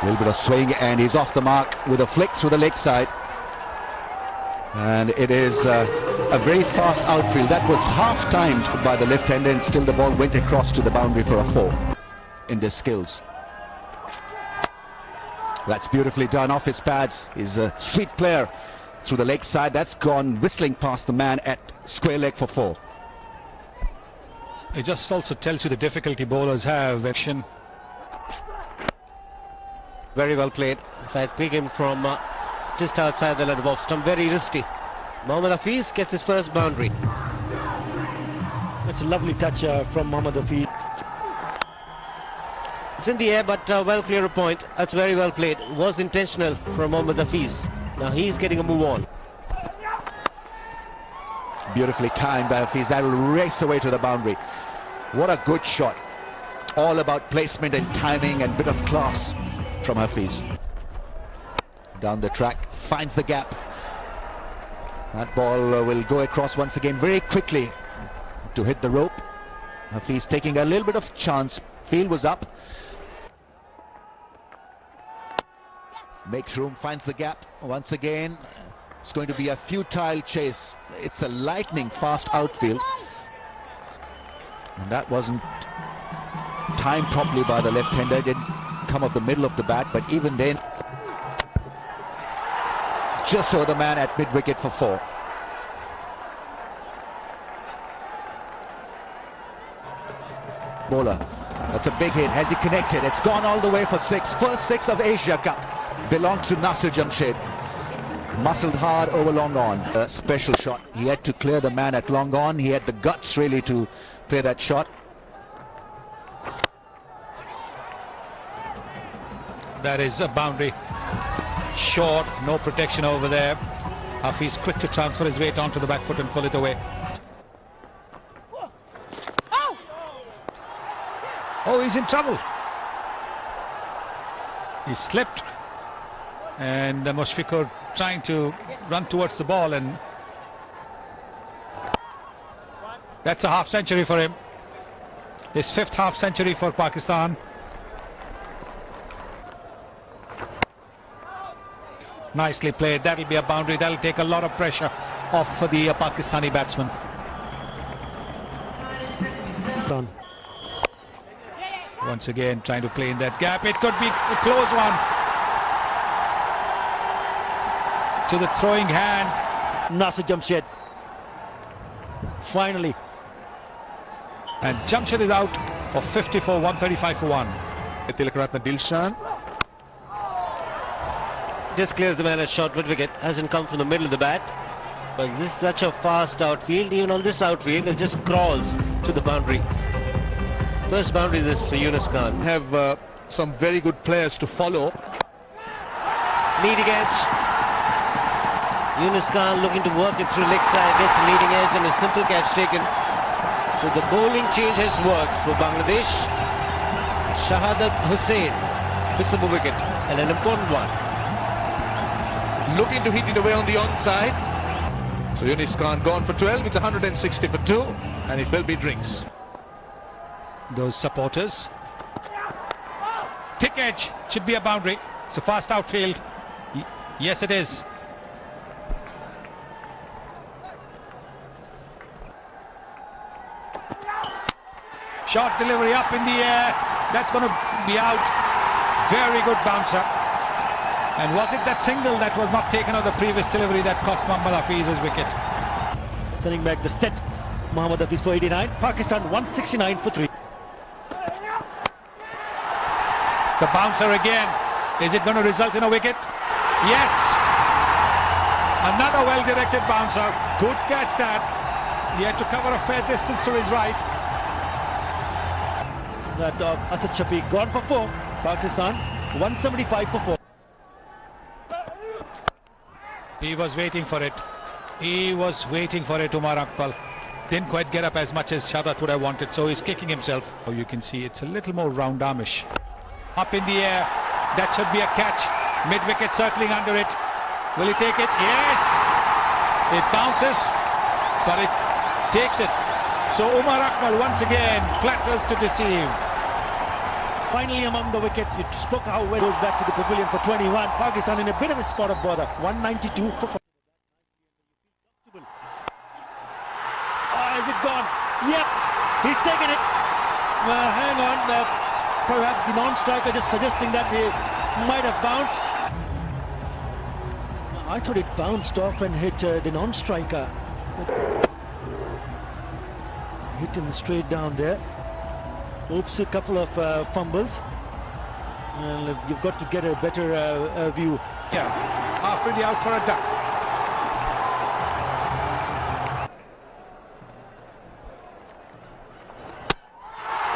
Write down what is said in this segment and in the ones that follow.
A little bit of swing and he's off the mark with a flick through the leg side. And it is a very fast outfield. That was half-timed by the left-hander and still the ball went across to the boundary for a 4 in their skills. That's beautifully done off his pads. He's a sweet player through the leg side. That's gone whistling past the man at square leg for 4. It just also tells you the difficulty bowlers have. Action. Very well played. In fact, pick him from just outside the line of off stump. Very risky. Mohammad Hafiz gets his first boundary. It's a lovely touch from Mohammad Hafiz. It's in the air, but well clear a point. That's very well played. Was intentional from Mohammad Hafiz. Now he's getting a move on. Beautifully timed by Hafiz. That will race away to the boundary. What a good shot. All about placement and timing and bit of class from Hafiz. Down the track, finds the gap. That ball will go across once again very quickly to hit the rope. Hafiz taking a little bit of chance. Field was up. Makes room, finds the gap once again. It's going to be a futile chase. It's a lightning fast outfield. And that wasn't timed properly by the left-hander. Didn't come off the middle of the bat, but even then, just over the man at mid-wicket for 4. Bowler, that's a big hit. Has he connected? It's gone all the way for 6. First 6 of Asia Cup belongs to Nasir Jamshed. Muscled hard over long on. A special shot. He had to clear the man at long on. He had the guts really to play that shot. That is a boundary. Short, no protection over there. Hafiz quick to transfer his weight onto the back foot and pull it away. Oh, he's in trouble. He slipped. And Mushfiqur trying to run towards the ball, and that's a half century for him. His 5th half century for Pakistan. Nicely played. That'll be a boundary. That'll take a lot of pressure off for the Pakistani batsman. Done. Once again trying to play in that gap. It could be a close one. To the throwing hand. Nasir Jamshed. Finally. And Jamshed is out for 54, 135 for 1. Tilakaratne Dilshan. Just clears the man at short mid-wicket. Hasn't come from the middle of the bat. But this is such a fast outfield. Even on this outfield, it just crawls to the boundary. First boundary this for Yunus Khan. Have some very good players to follow. Leading edge. Yunus Khan looking to work it through leg side, gets the leading edge and a simple catch taken. So the bowling change has worked for Bangladesh. Shahadat Hussain picks up a wicket, and an important one. Looking to hit it away on the onside. So Yunus Khan gone for 12. It's 160 for 2, and it will be drinks. Those supporters. Thick edge, should be a boundary. It's a fast outfield. Yes, it is. Short delivery up in the air. That's going to be out. Very good bouncer. And was it that single that was not taken on the previous delivery that cost Mohammad Hafiz his wicket? Sending back the set. Mohammad Hafiz for 89. Pakistan 169 for 3. The bouncer again. Is it going to result in a wicket? Yes. Another well-directed bouncer. Good catch that. He had to cover a fair distance to his right. That Asad Shafiq gone for 4. Pakistan 175 for 4. He was waiting for it. He was waiting for it, Umar Akmal. Didn't quite get up as much as Shahadat would have wanted, so he's kicking himself. Oh, you can see it's a little more round armish. Up in the air. That should be a catch. Mid-wicket circling under it. Will he take it? Yes! It bounces, but it takes it. So Umar Akmal once again flatters to deceive. finally among the wickets. You spoke how well it goes back to the pavilion for 21. Pakistan in a bit of a spot of bother. 192 for 4. Is it gone? Yep, he's taken it. Hang on, perhaps the non-striker just suggesting that he might have bounced. I thought it bounced off and hit the non-striker. Hit him straight down there. Oops, a couple of fumbles. And you've got to get a better view. Yeah, Afridi out for a duck.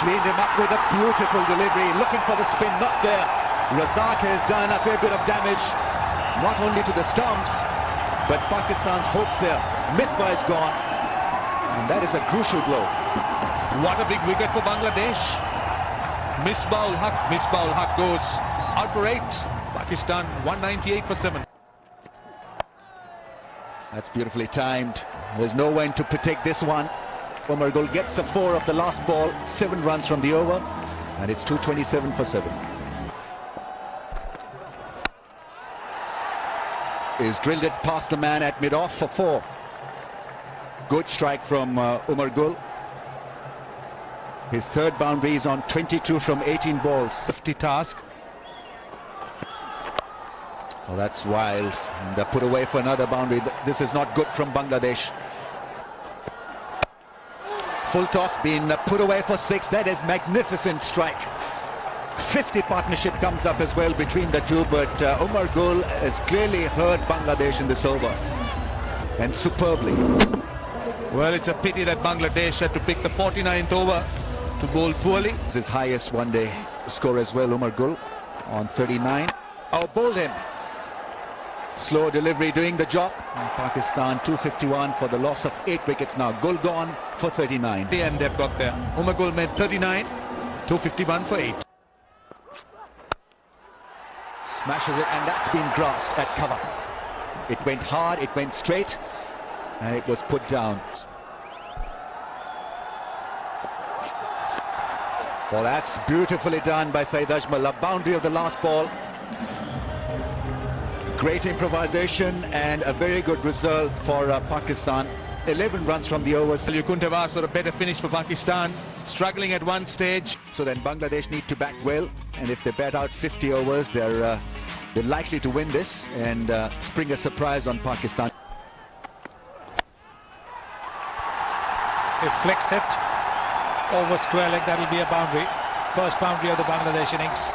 Cleaned him up with a beautiful delivery, looking for the spin, not there. Razak has done a fair bit of damage, not only to the stumps, but Pakistan's hopes there. Misbah is gone, and that is a crucial blow. What a big wicket for Bangladesh. Misbah ul Haq goes out for 8. Pakistan 198 for 7. That's beautifully timed. There's no one to protect this one. Umar Gul gets a 4 of the last ball, 7 runs from the over, and it's 227 for 7. Is drilled it past the man at mid-off for 4. Good strike from Umar Gul. His third boundary is on 22 from 18 balls. 50 task. Oh, that's wild. And they're put away for another boundary. This is not good from Bangladesh. Full toss being put away for 6. That is magnificent strike. 50 partnership comes up as well between the two, but Umar Gul has clearly hurt Bangladesh in this over, and superbly. Well, it's a pity that Bangladesh had to pick the 49th over to bowl poorly. It's his highest one-day score as well, Umar Gul on 39. Oh, bowled him. Slow delivery doing the job. And Pakistan 251 for the loss of 8 wickets now. Gul gone for 39. And they've got there. Umar Gul made 39, 251 for 8. Smashes it, and that's been grass at cover. It went hard, it went straight, and it was put down. Well, that's beautifully done by Saeed Ajmal. A boundary of the last ball. Great improvisation and a very good result for Pakistan. 11 runs from the overs. You couldn't have asked for a better finish for Pakistan. Struggling at one stage. So then Bangladesh need to back well, and if they bat out 50 overs, they're likely to win this and spring a surprise on Pakistan. If flicks it over square leg, that'll be a boundary. First boundary of the Bangladesh innings,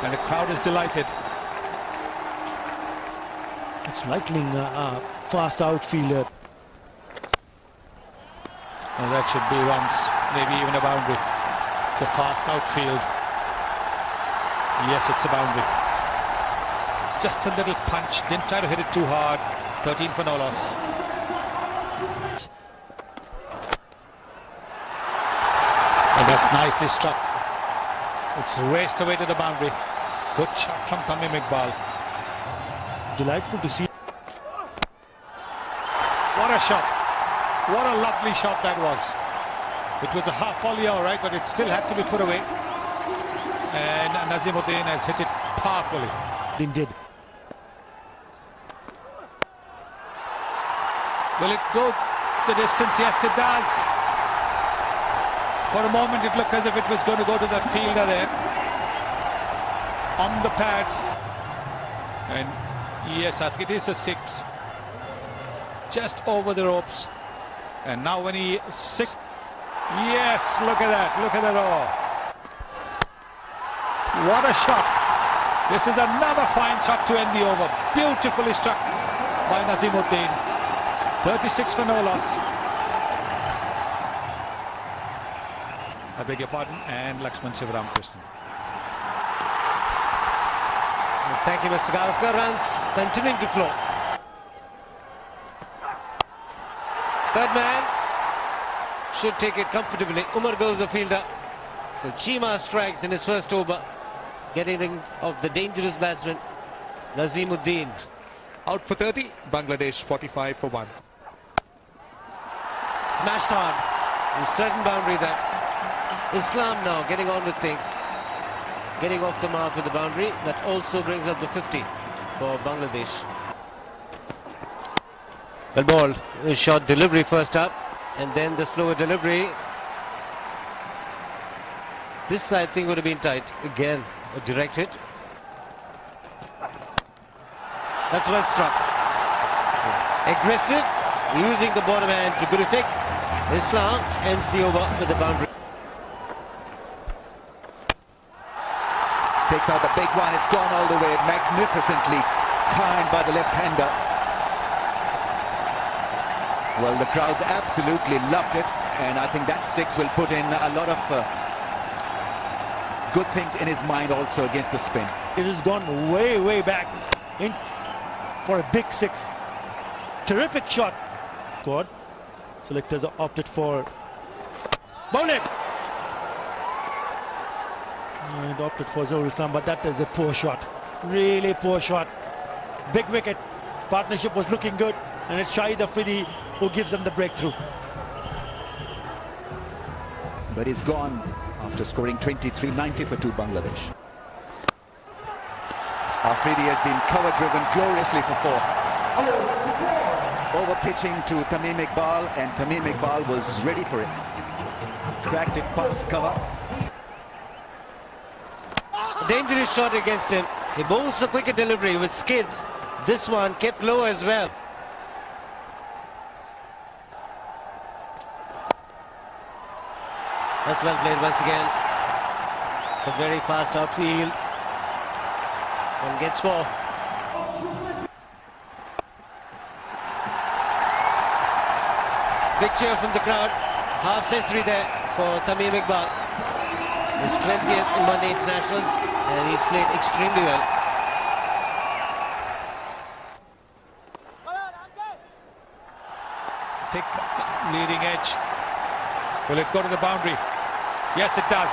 and the crowd is delighted. It's lightning fast outfielder. Well, that should be runs, maybe even a boundary. It's a fast outfield. Yes, it's a boundary. Just a little punch, didn't try to hit it too hard. 13 for no loss. Oh, that's nicely struck. It's raced away to the boundary. Good shot from Tamim Iqbal. Delightful to see. What a shot. What a lovely shot that was. It was a half volley, all right, but it still had to be put away. And Nazimuddin has hit it powerfully. Indeed. Will it go the distance? Yes, it does. For a moment, it looked as if it was going to go to that fielder there. On the pads. And yes, I think it is a 6. Just over the ropes. And now when he 6. Yes, look at that. Look at that all. What a shot. This is another fine shot to end the over. Beautifully struck by Nazimuddin. 36 for no loss. I beg your pardon. And Laxman Sivaramkrishnan. Thank you, Mr. Gavaskar. Runs continuing to flow. Third man should take it comfortably. Umar Gul, the fielder. So Chima strikes in his first over, getting rid of the dangerous batsman Nazimuddin. Out for 30. Bangladesh 45 for 1. Smashed hard. A certain boundary there. Islam now getting on with things. getting off the mark with the boundary. That also brings up the 50 for Bangladesh. Well ball, a short delivery first up, and then the slower delivery. This I think would have been tight. Again, a direct hit. That's well struck. Aggressive, using the bottom hand to good effect. Islam ends the over with the boundary. Takes out the big one. It's gone all the way. Magnificently timed by the left-hander. Well, the crowds absolutely loved it, and I think that 6 will put in a lot of good things in his mind also against the spin. It has gone way, way back in for a big 6. Terrific shot. Squad. Selectors are opted for bowling. They opted for Zohar Islam, but that is a poor shot. Really poor shot. Big wicket. Partnership was looking good, and it's Shahid Afridi who gives them the breakthrough. But he's gone after scoring 23-90 for 2 Bangladesh. Afridi has been cover-driven gloriously for 4. Over pitching to Tamim Iqbal, and Tamim Iqbal was ready for it. Cracked it past cover. A dangerous shot against him. He bowls a quicker delivery with skids. This one kept low as well. That's well played once again. It's a very fast outfield. And gets 4. Big cheer from the crowd. Half century there for Tamim Iqbal. His 20th in One Day Internationals, and he's played extremely well. Thick leading edge. Will it go to the boundary? Yes, it does.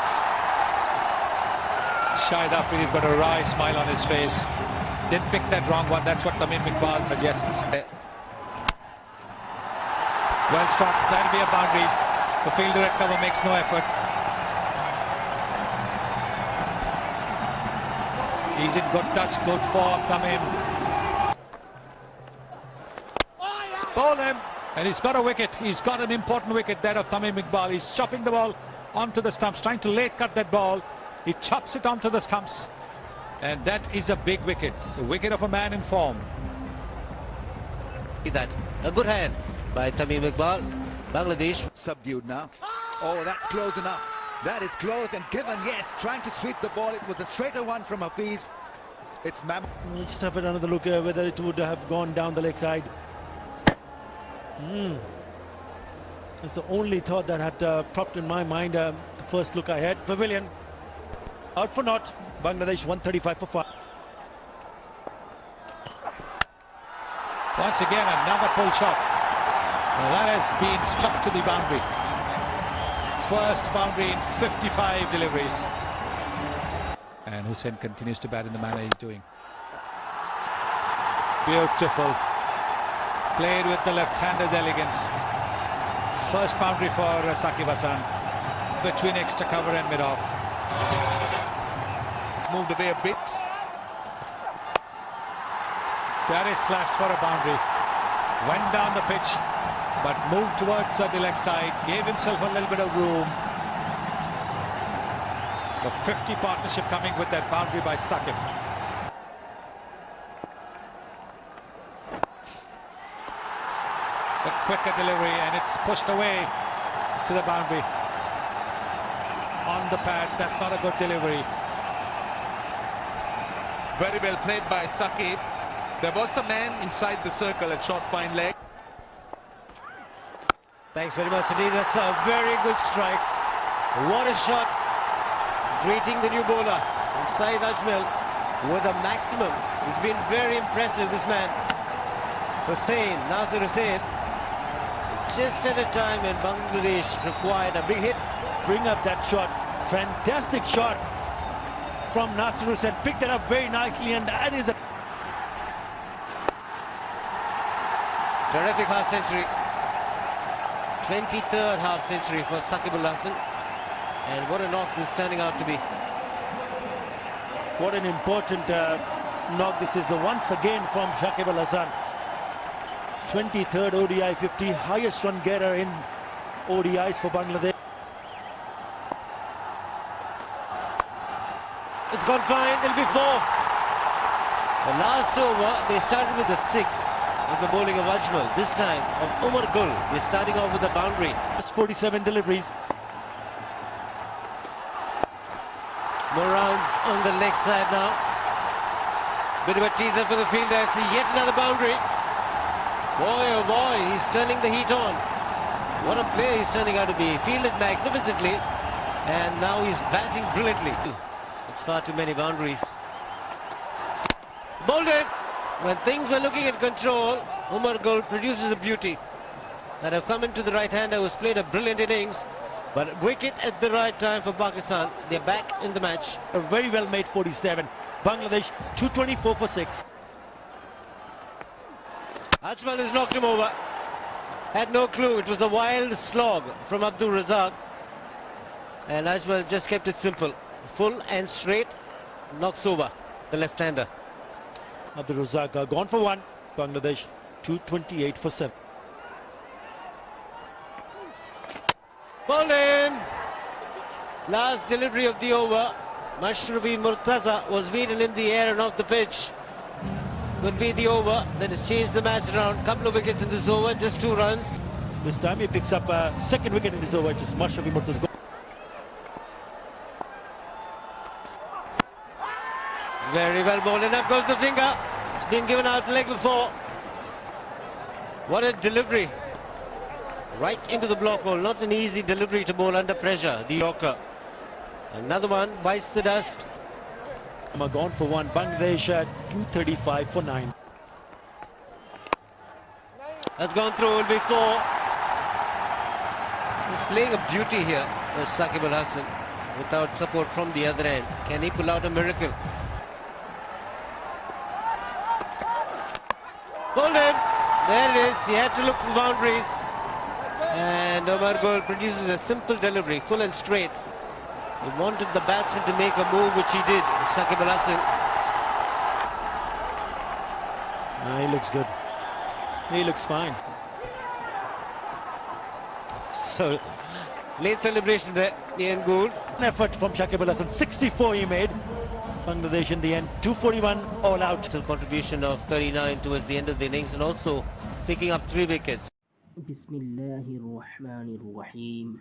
Shahid Afridi's got a wry smile on his face. Didn't pick that wrong one. That's what Tamim Iqbal suggests. Well struck. That'll be a boundary. The fielder at cover makes no effort. He's in good touch, good form. Tamim. Ball him. And he's got a wicket. He's got an important wicket, that of Tamim Iqbal. He's chopping the ball onto the stumps, trying to late cut that ball. He chops it onto the stumps. And that is a big wicket. The wicket of a man in form. That a good hand by Tamim Iqbal. Bangladesh Subdued now. Oh, that's close enough. That is close and given, yes. Trying to sweep the ball. It was a straighter one from Hafiz. It's We'll just have another look at whether it would have gone down the leg side. It's the only thought that had propped in my mind. The first look I had. Pavilion out for naught. Bangladesh 135 for 5. Once again, another full shot. That has been struck to the boundary. First boundary in 55 deliveries. And Hussain continues to bat in the manner he's doing. Beautiful. Played with the left-handed elegance. First boundary for Saqib Hasan. Between extra cover and mid-off. Moved away a bit. Darius slashed for a boundary. Went down the pitch, but moved towards the leg side. Gave himself a little bit of room. The 50 partnership coming with that boundary by Saqib. The quicker delivery, and it's pushed away to the boundary. On the pads, that's not a good delivery. Very well played by Saqib. There was a man inside the circle at short fine leg. Thanks very much indeed. That's a very good strike. What a shot. Greeting the new bowler, Saeed Ajmal, with a maximum. He's been very impressive, this man. Nasir Hussain, just at a time when Bangladesh required a big hit. Bring up that shot. Fantastic shot from Nasir Hussain. Picked it up very nicely, and that is a terrific half century. 23rd half century for Saqib Al Hasan. And what a knock this is turning out to be. What an important knock this is once again from Shakib Al Hasan. 23rd ODI 50, highest run getter in ODIs for Bangladesh. It's gone fine, it'll be 4. The last over, they started with the 6 with the bowling of Ajmal. This time of Umar Gul, they're starting off with the boundary. Just 47 deliveries. More rounds on the leg side now. Bit of a teaser for the fielder. It's yet another boundary. Boy, oh boy, he's turning the heat on. What a player he's turning out to be. Fielded magnificently, and now he's batting brilliantly. It's far too many boundaries. Bowled in. When things were looking in control, Umar Gul produces a beauty. That have come into the right-hander who's played a brilliant innings. But wicket at the right time for Pakistan. They're back in the match. A very well made 47. Bangladesh 224 for 6. Ajmal has knocked him over. Had no clue. It was a wild slog from Abdul Razak. And Ajmal just kept it simple. Full and straight. Knocks over the left-hander. Abdul Razak gone for 1. Bangladesh 228 for 7. Bowled in. Last delivery of the over. Mashrafi Murtaza was beaten in the air and off the pitch. Could be the over that has changed the match around. Couple of wickets in this over, just 2 runs. This time he picks up a second wicket in this over. Just Mashrafi Murtaza. Very well bowled, and up goes the finger. It's been given out leg before. What a delivery. Right into the block hole. Not an easy delivery to bowl under pressure. The Yorker. Another one bites the dust. Gone for 1. Bangladesh 235 for 9. That's gone through. Will be 4. He's playing a beauty here, Shakib Al Hasan, without support from the other end. Can he pull out a miracle? Bowled in. There it is. He had to look for boundaries. And Umar Gul produces a simple delivery, full and straight. He wanted the batsman to make a move, which he did. Shakib Al Hasan. He looks good. He looks fine. So, late celebration there, Ian Gould. An effort from Shakib Al Hasan. 64 he made. Bangladesh in the end 241 all out. Still contribution of 39 towards the end of the innings, and also picking up 3 wickets. बिस्मिल्लाहिर्रहमानिर्रहीम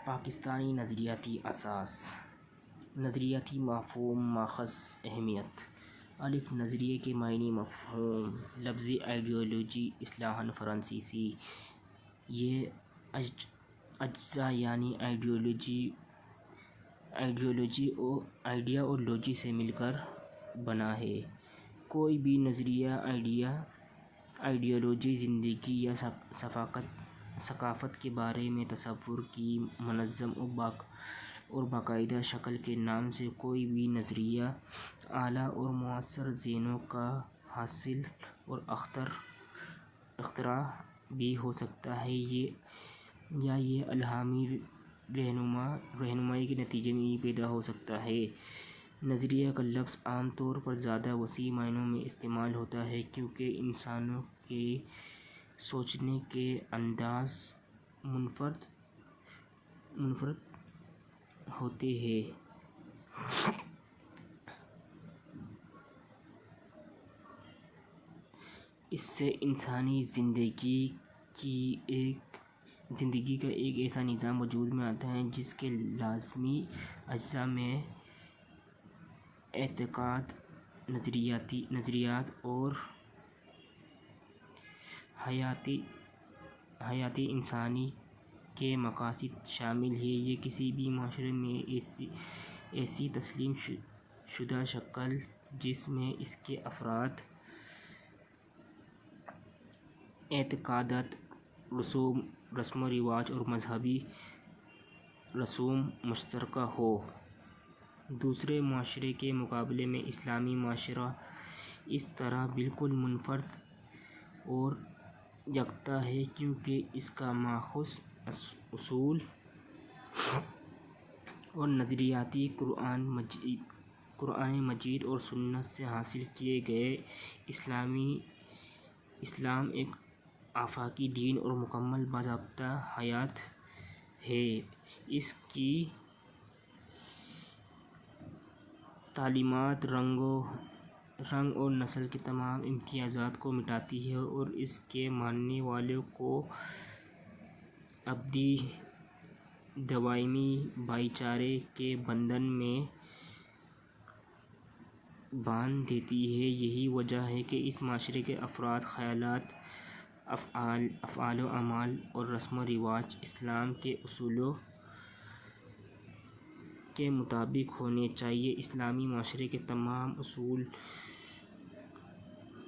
पाकिस्तानी नज़रियाती असास नज़रियाती मफ़हूम माख़ज़ अहमियत अलिफ नज़रिए के मायने मफ़हूम लफ्ज़ी ideology इस्लाहन फ़्रांसीसी ये अज्जा यानी ideology और आइडिया और लॉजी से मिलकर बना है। कोई भी नज़रिया आइडियोलॉजी ज़िंदगी या सकाफ़त के बारे में तसव्वुर की मुनज़्ज़म और बाकायदा शक्ल के नाम से कोई भी नज़रिया आला और मुअस्सर ज़हनों का हासिल और अख्तरा भी हो सकता है ये अल्हामी रहनुमाई के नतीजे में ही पैदा हो सकता है। नज़रिया का लफ्ज़ आम तौर पर ज़्यादा वसी मायनों में इस्तेमाल होता है क्योंकि इंसानों के सोचने के अंदाज़ मुनफरद होते हैं। इससे इंसानी ज़िंदगी का एक ऐसा निज़ाम वजूद में आता है जिसके लाज़मी अज्जा में एतक़ाद, नज़रियात और हयाती इंसानी के मक़ासिद शामिल है। ये किसी भी माशरे में ऐसी तस्लीम शुदा शक्ल जिसमें इसके अफराद एतक़ादात, रस्म व रिवाज और मजहबी रसूम मुश्तरका हो। दूसरे माशरे के मुकाबले में इस्लामी माशरा इस तरह बिल्कुल मुनफरद और यकता है क्योंकि इसका माखूज़ उसूल اور نظریاتی قرآن مجید اور سنت سے حاصل کیے گئے اسلام ایک آفاقی دین اور مکمل باضابطہ حیات ہے۔ اس کی تعلیمات رنگ اور نسل کے تمام امتیازات کو مٹاتی ہے اور اس کے ماننے والوں کو ابدی دائمی بھائی چارے کے بندھن میں باندھ دیتی ہے۔ یہی وجہ ہے کہ اس معاشرے کے افراد، خیالات، افعال و اعمال اور رسم و رواج اسلام کے اصولوں کے مطابق ہونے چاہیے۔ اسلامی معاشرے کے تمام اصول،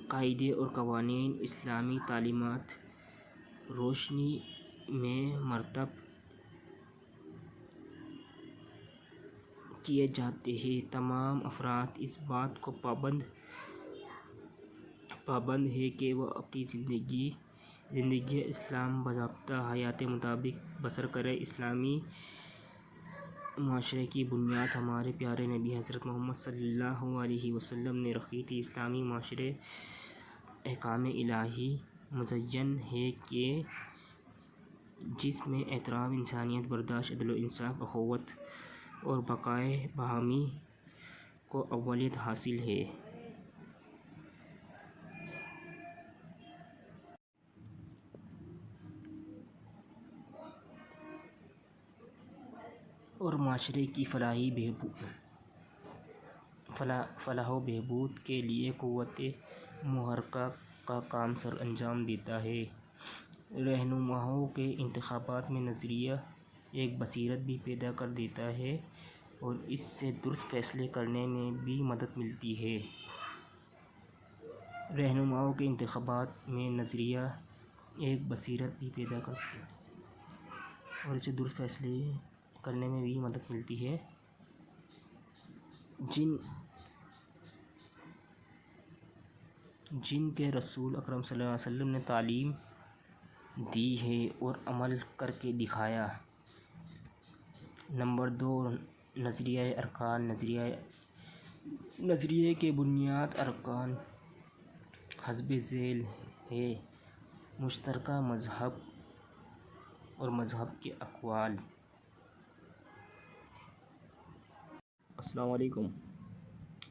قاعدے اور قوانین اسلامی تعلیمات روشنی میں مرتب کیے جاتے ہیں۔ تمام افراد اس بات کو پابند ہیں کہ وہ اپنی زندگی اسلام باضابطہ حیات کے مطابق بسر کریں۔ اسلامی معاشرے کی بنیاد ہمارے پیارے نبی حضرت محمد صلی اللہ علیہ وسلم نے رکھی تھی۔ اسلامی معاشرے احکام الہی مزین ہے کہ جس میں احترام، انسانیت، برداشت، عدل و انصاف، اخوت اور بقائے باہمی کو اولویت حاصل ہے۔ اور معاشرے کی فلاح و بہبود کے لیے قوت محرکہ کا کام سر انجام دیتا ہے۔ رہنماؤں کے انتخاب میں نظریہ ایک بصیرت بھی پیدا کر دیتا ہے اور اس سے درست فیصلے کرنے میں بھی مدد ملتی ہے۔ رہنماؤں کے انتخاب میں نظریہ ایک بصیرت بھی پیدا کرتا ہے اور اس سے درست فیصلے کرنے میں بھی مدد ملتی ہے۔ جن کے رسول اکرم صلی اللہ علیہ وسلم نے تعلیم دی ہے اور عمل کر کے دکھایا۔ نمبر 2، نظریہ ارکان۔ نظریے کے بنیادی ارکان حسب ذیل ہیں: مشترکہ مذہب اور مذہب کے اقوال۔ السلام علیکم۔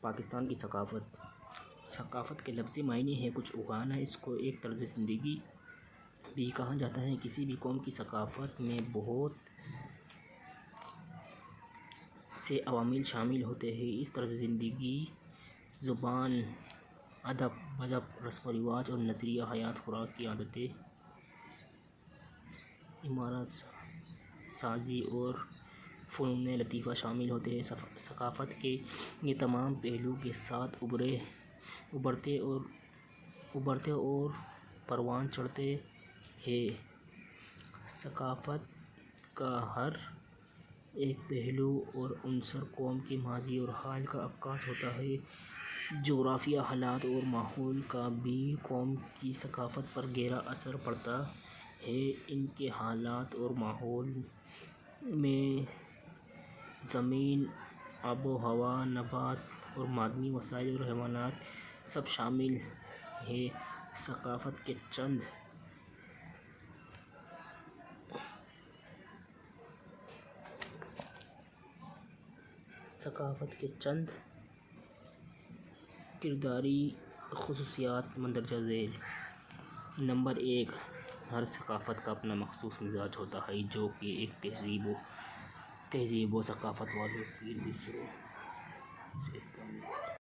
پاکستان کی ثقافت کے لفظی معنی ہے کچھ اگانا۔ اس کو ایک طرز زندگی بھی کہا جاتا ہے۔ کسی بھی قوم کی ثقافت میں بہت سے عوامل شامل ہوتے ہیں۔ اس طرز زندگی زبان، ادب، مذہب، رسم و رواج اور نظریہ حیات، خوراک کی عادتیں، عمارت سازی اور فنون لطیفہ شامل ہوتے ہیں۔ ثقافت کے یہ تمام پہلو کے ساتھ ابھرتے اور پروان چڑھتے ہیں۔ ثقافت کا ہر ایک پہلو اور عنصر قوم کے ماضی اور حال کا عکاس ہوتا ہے۔ جغرافیہ، حالات اور ماحول کا بھی قوم کی ثقافت پر گہرا اثر پڑتا ہے۔ ان کے حالات اور ماحول میں زمین، آب و ہوا، نبات اور معدنی وسائل اور حیوانات سب شامل ہیں۔ ثقافت کے چند کرداری خصوصیات مندرجہ ذیل: نمبر 1، ہر ثقافت کا اپنا مخصوص مزاج ہوتا ہے جو کہ ایک تہذیب و ثقافت والوں کی دوسروں سے